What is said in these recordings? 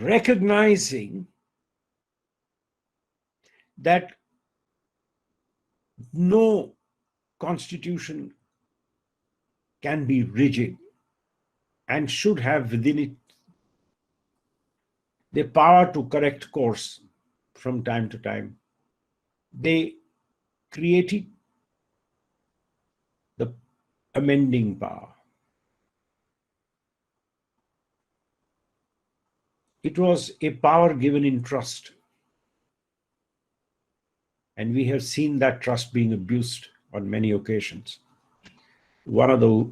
recognizing that no constitution can be rigid and should have within it the power to correct course from time to time. They created the amending power. It was a power given in trust. And we have seen that trust being abused on many occasions. One of the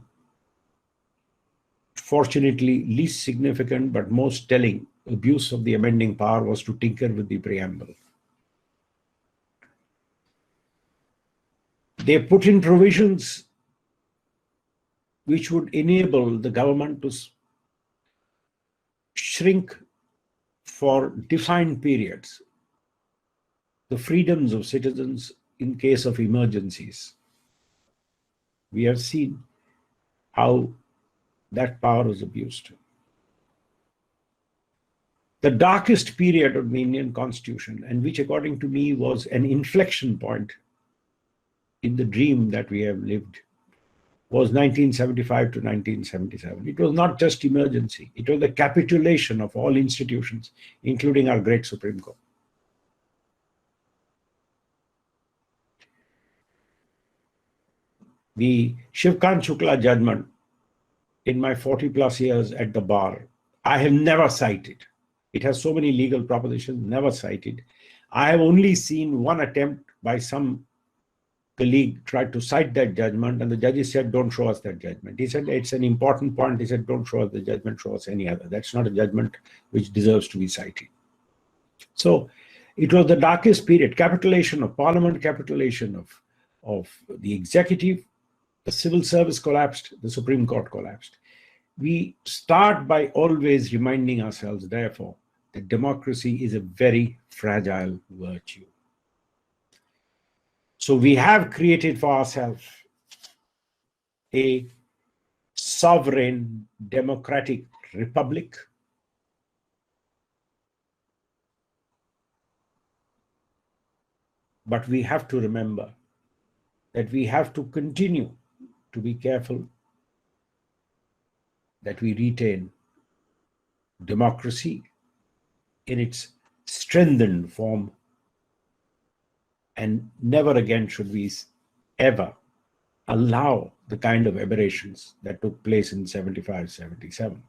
fortunately least significant but most telling abuse of the amending power was to tinker with the preamble. They put in provisions which would enable the government to shrink for defined periods the freedoms of citizens in case of emergencies. We have seen how that power was abused. The darkest period of the Indian Constitution, and which according to me was an inflection point in the dream that we have lived, was 1975 to 1977. It was not just emergency, it was the capitulation of all institutions, including our great Supreme Court. The Shivkant Shukla judgment, in my 40 plus years at the bar, I have never cited. It has so many legal propositions, never cited. I have only seen one attempt by some colleague tried to cite that judgment, and the judges said, don't show us that judgment. He said, it's an important point. He said, don't show us the judgment, show us any other. That's not a judgment which deserves to be cited. So it was the darkest period, capitulation of parliament, capitulation of the executive, the civil service collapsed, the Supreme Court collapsed. We start by always reminding ourselves, therefore, that democracy is a very fragile virtue. So we have created for ourselves a sovereign democratic republic, but we have to remember that we have to continue to be careful that we retain democracy in its strengthened form, and never again should we ever allow the kind of aberrations that took place in 75, 77.